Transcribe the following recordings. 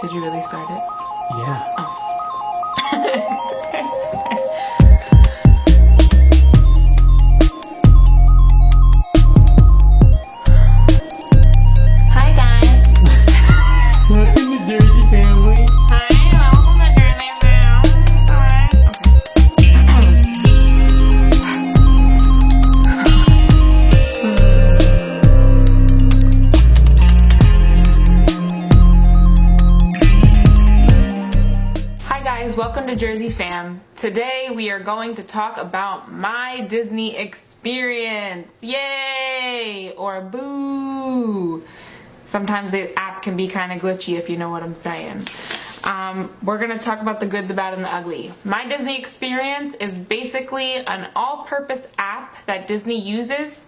Did you really start it? Yeah. Oh. Hi guys. Welcome to Jersey Family. Hi, welcome to Jersey Family. Hi. Hi guys, welcome to Jersey Fam. Today we are going to talk about my Disney experience. Yay! Or boo! Sometimes the app can be kind of glitchy if you know what I'm saying. We're going to talk about the good, the bad, and the ugly. My Disney experience is basically an all-purpose app that Disney uses.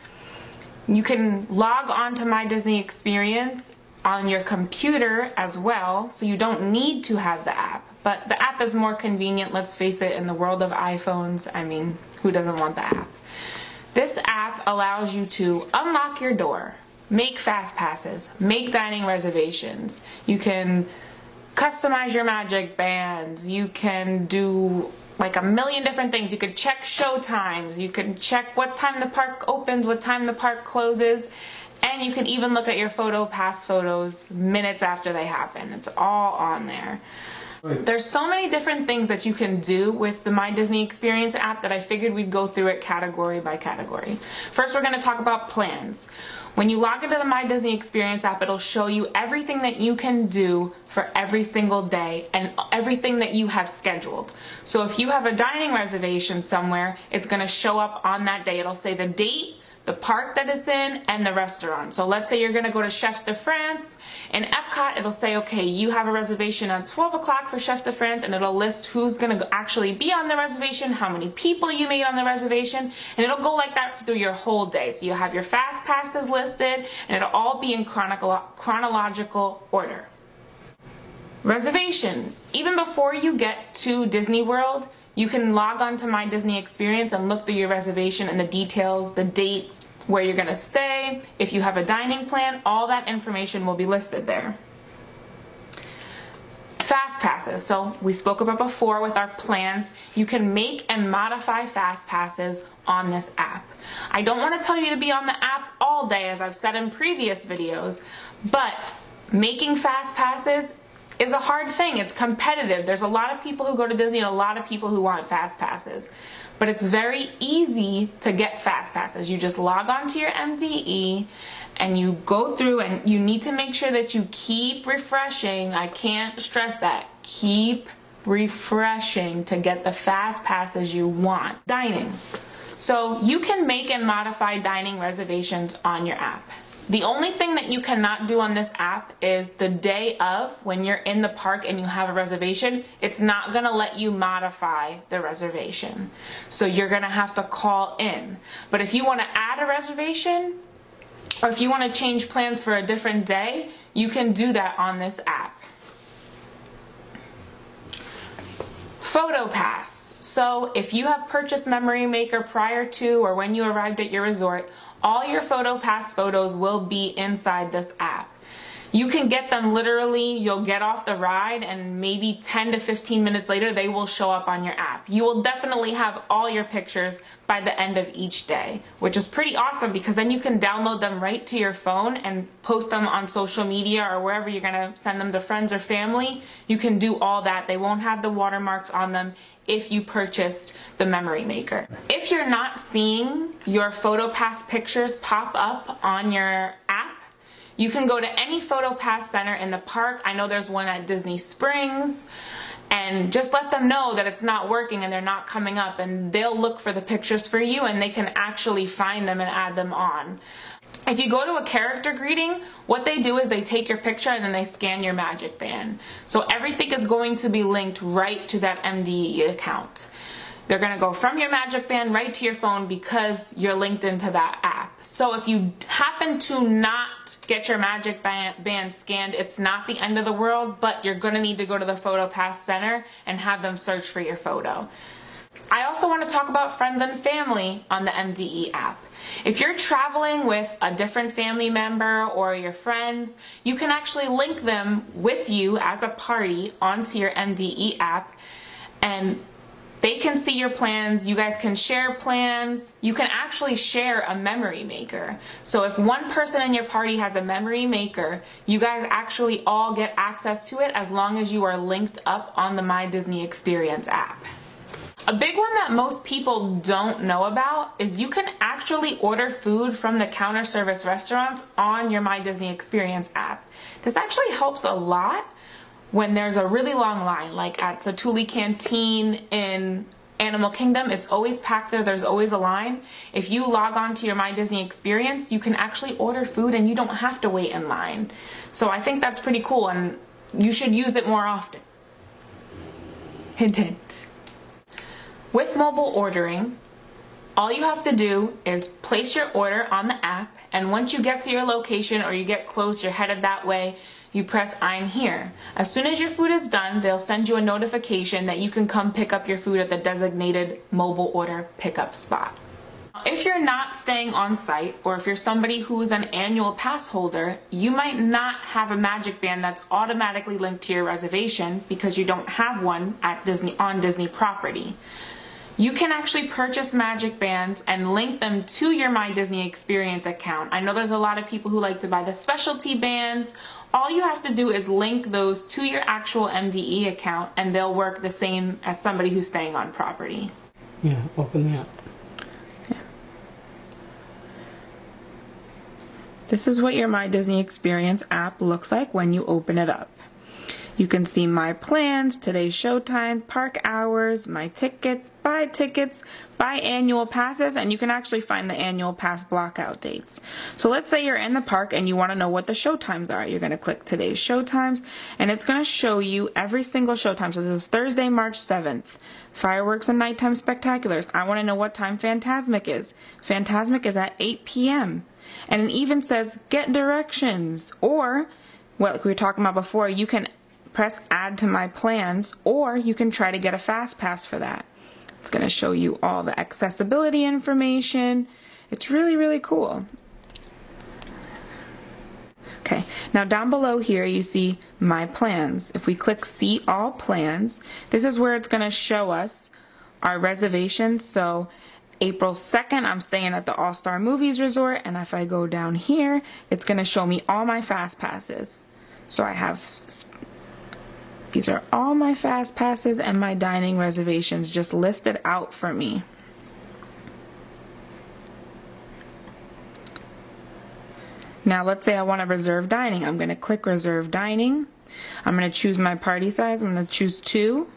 You can log on to My Disney Experience on your computer as well, so you don't need to have the app. But the app is more convenient, let's face it, in the world of iPhones. I mean, who doesn't want the app? This app allows you to unlock your door, make fast passes, make dining reservations. You can customize your magic bands. You can do like a million different things. You could check show times. You can check what time the park opens, what time the park closes. And you can even look at your PhotoPass photos minutes after they happen. It's all on there. There's so many different things that you can do with the My Disney Experience app that I figured we'd go through it category by category. First, we're going to talk about plans. When you log into the My Disney Experience app, it'll show you everything that you can do for every single day and everything that you have scheduled. So if you have a dining reservation somewhere, it's going to show up on that day. It'll say the date, the park that it's in, and the restaurant. So let's say you're gonna go to Chefs de France. In Epcot, it'll say, okay, you have a reservation at 12 o'clock for Chefs de France, and it'll list who's gonna actually be on the reservation, how many people you made on the reservation, and it'll go like that through your whole day. So you have your fast passes listed, and it'll all be in chronological order. Reservation. Even before you get to Disney World, you can log on to My Disney Experience and look through your reservation and the details, the dates, where you're going to stay. If you have a dining plan, all that information will be listed there. Fast passes. So we spoke about before with our plans. You can make and modify fast passes on this app. I don't want to tell you to be on the app all day, as I've said in previous videos, but making fast passes is a hard thing. It's competitive. There's a lot of people who go to Disney and a lot of people who want fast passes. But it's very easy to get fast passes. You just log on to your MDE and you go through, and you need to make sure that you keep refreshing. I can't stress that. Keep refreshing to get the fast passes you want. Dining. So you can make and modify dining reservations on your app. The only thing that you cannot do on this app is the day of, when you're in the park and you have a reservation, it's not going to let you modify the reservation. So you're going to have to call in. But if you want to add a reservation, or if you want to change plans for a different day, you can do that on this app. PhotoPass. So if you have purchased Memory Maker prior to or when you arrived at your resort, all your PhotoPass photos will be inside this app. You can get them literally, you'll get off the ride and maybe 10 to 15 minutes later they will show up on your app. You will definitely have all your pictures by the end of each day, which is pretty awesome because then you can download them right to your phone and post them on social media or wherever you're going to send them to friends or family. You can do all that. They won't have the watermarks on them if you purchased the Memory Maker. If you're not seeing your PhotoPass pictures pop up on your app, you can go to any PhotoPass center in the park. I know there's one at Disney Springs, and just let them know that it's not working and they're not coming up, and they'll look for the pictures for you and they can actually find them and add them on. If you go to a character greeting, what they do is they take your picture and then they scan your magic band. So everything is going to be linked right to that MDE account. They're going to go from your magic band right to your phone because you're linked into that app. So if you happen to not get your magic band scanned, it's not the end of the world, but you're going to need to go to the PhotoPass center and have them search for your photo. I also want to talk about friends and family on the MDE app. If you're traveling with a different family member or your friends, you can actually link them with you as a party onto your MDE app, and they can see your plans. You guys can share plans. You can actually share a memory maker. So if one person in your party has a memory maker, you guys actually all get access to it as long as you are linked up on the My Disney Experience app. A big one that most people don't know about is you can actually order food from the counter service restaurants on your My Disney Experience app. This actually helps a lot when there's a really long line, like at Satu'li Canteen in Animal Kingdom. It's always packed there, there's always a line. If you log on to your My Disney Experience, you can actually order food and you don't have to wait in line. So I think that's pretty cool, and you should use it more often. Hint, hint. With mobile ordering, all you have to do is place your order on the app, and once you get to your location or you get close, you're headed that way, you press I'm here. As soon as your food is done, they'll send you a notification that you can come pick up your food at the designated mobile order pickup spot. If you're not staying on site, or if you're somebody who is an annual pass holder, you might not have a Magic Band that's automatically linked to your reservation because you don't have one at on Disney property. You can actually purchase Magic Bands and link them to your My Disney Experience account. I know there's a lot of people who like to buy the specialty bands. All you have to do is link those to your actual MDE account and they'll work the same as somebody who's staying on property. Yeah, open the app. Yeah. This is what your My Disney Experience app looks like when you open it up. You can see my plans, today's showtime, park hours, my tickets, buy annual passes, and you can actually find the annual pass blockout dates. So let's say you're in the park and you want to know what the showtimes are. You're going to click today's showtimes, and it's going to show you every single showtime. So this is Thursday, March 7th. Fireworks and nighttime spectaculars. I want to know what time Fantasmic is. Fantasmic is at 8 p.m. And it even says get directions, or what we were talking about before, you can press add to my plans, or you can try to get a fast pass for that. It's going to show you all the accessibility information. It's really, really cool. Okay, now down below here you see my plans. If we click see all plans, this is where it's going to show us our reservations. So April 2nd, I'm staying at the All-Star Movies Resort, and if I go down here, it's going to show me all my fast passes. So I have these are all my fast passes and my dining reservations just listed out for me. Now let's say I want to reserve dining. I'm going to click reserve dining. I'm going to choose my party size. I'm going to choose 2,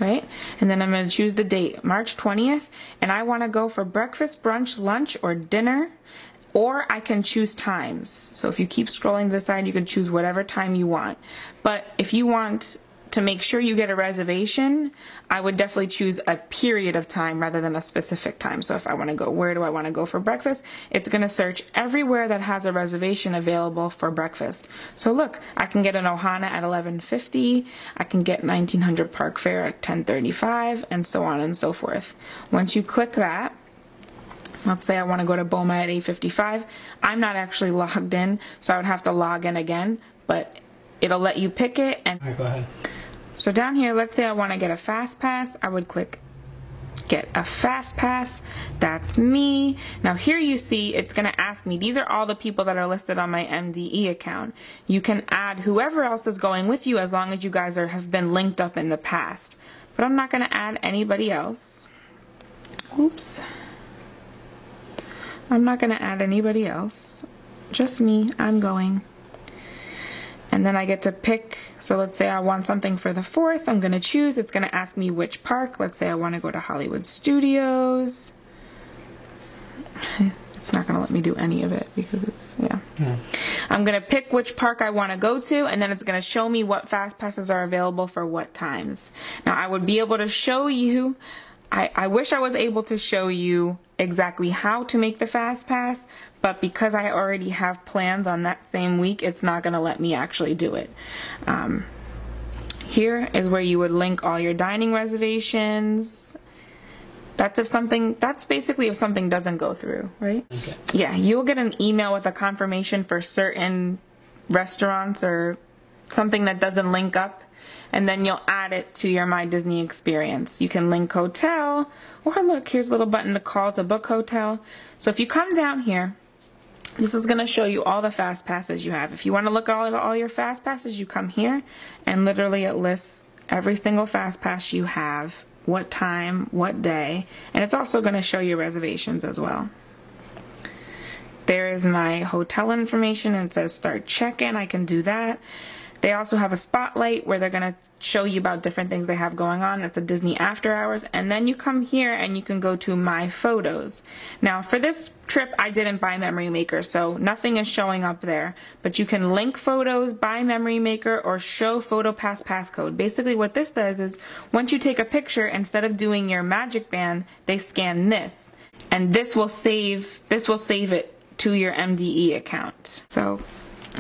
right? And then I'm going to choose the date, March 20th, and I want to go for breakfast, brunch, lunch, or dinner. Or I can choose times. So if you keep scrolling to the side, you can choose whatever time you want. But if you want to make sure you get a reservation, I would definitely choose a period of time rather than a specific time. So if I want to go, where do I want to go for breakfast? It's going to search everywhere that has a reservation available for breakfast. So look, I can get an Ohana at 11:50. I can get 1900 Park Fare at 10:35, and so on and so forth. Once you click that, let's say I want to go to Boma at 8:55. I'm not actually logged in, so I would have to log in again, but it'll let you pick it. And All right, go ahead. so down here, let's say I want to get a fast pass. I would click get a fast pass. That's me. Now here you see it's going to ask me, these are all the people that are listed on my MDE account. You can add whoever else is going with you as long as you guys have been linked up in the past. But I'm not going to add anybody else. Oops. I'm not going to add anybody else. Just me. I'm going. And then I get to pick, so let's say I want something for the 4th, I'm going to choose, it's going to ask me which park. Let's say I want to go to Hollywood Studios. It's not going to let me do any of it because it's, yeah. I'm going to pick which park I want to go to, and then it's going to show me what fast passes are available for what times. Now I would be able to show you, I wish I was able to show you exactly how to make the fast pass, but because I already have plans on that same week, it's not going to let me actually do it. Here is where you would link all your dining reservations, That's basically if something doesn't go through, right? Okay. Yeah, you'll get an email with a confirmation for certain restaurants or something that doesn't link up, and then you'll add it to your My Disney experience. You can link hotel, or look, here's a little button to call to book hotel. So if you come down here, this is going to show you all the fast passes you have. If you want to look at all your fast passes, you come here, and literally it lists every single fast pass you have, what time, what day, and it's also going to show you reservations as well. There is my hotel information, and it says start check-in. I can do that. They also have a spotlight where they're going to show you about different things they have going on. It's a Disney After Hours. And then you come here and you can go to My Photos. Now, for this trip, I didn't buy Memory Maker, so nothing is showing up there. But you can link photos, buy Memory Maker, or show PhotoPass passcode. Basically, what this does is once you take a picture, instead of doing your Magic Band, they scan this. And this will save it to your MDE account. So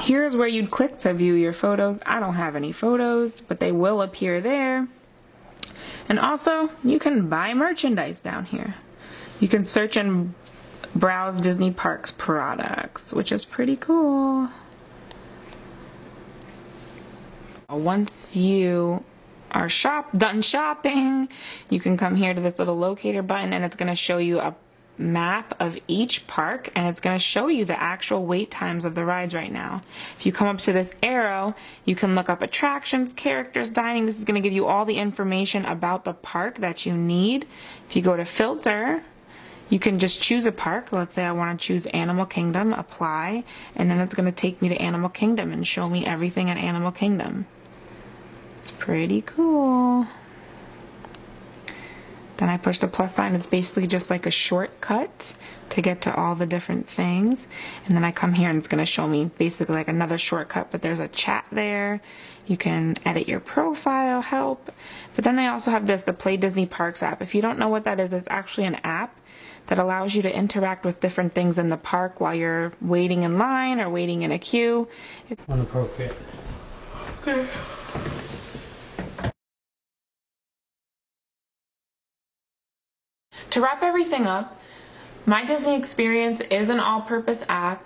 here's where you'd click to view your photos. I don't have any photos, but they will appear there. And also, you can buy merchandise down here. You can search and browse Disney Parks products, which is pretty cool. Once you are done shopping, you can come here to this little locator button, and it's going to show you a map of each park, and it's going to show you the actual wait times of the rides right now. If you come up to this arrow, you can look up attractions, characters, dining. This is going to give you all the information about the park that you need. If you go to filter, you can just choose a park. Let's say I want to choose Animal Kingdom, apply, and then it's going to take me to Animal Kingdom and show me everything at Animal Kingdom. It's pretty cool. Then I push the plus sign. It's basically just like a shortcut to get to all the different things. And then I come here and it's going to show me basically like another shortcut, but there's a chat there. You can edit your profile, help. But then they also have this, the Play Disney Parks app. If you don't know what that is, it's actually an app that allows you to interact with different things in the park while you're waiting in line or waiting in a queue. Inappropriate. Okay. To wrap everything up, My Disney Experience is an all-purpose app.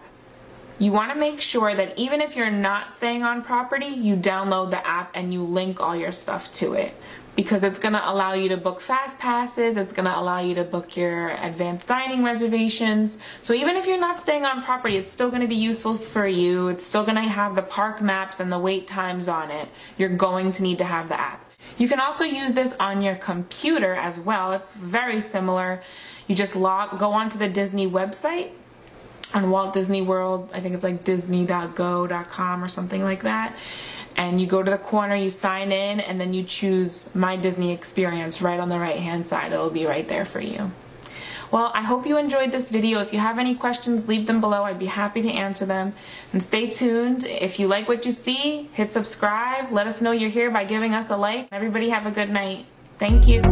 You want to make sure that even if you're not staying on property, you download the app and you link all your stuff to it, because it's going to allow you to book fast passes, it's going to allow you to book your advanced dining reservations. So even if you're not staying on property, it's still going to be useful for you. It's still going to have the park maps and the wait times on it. You're going to need to have the app. You can also use this on your computer as well. It's very similar. You just go onto the Disney website on Walt Disney World. I think it's like disney.go.com or something like that. And you go to the corner, you sign in, and then you choose My Disney Experience right on the right-hand side. It'll be right there for you. Well, I hope you enjoyed this video. If you have any questions, leave them below. I'd be happy to answer them. And stay tuned. If you like what you see, hit subscribe. Let us know you're here by giving us a like. Everybody have a good night. Thank you.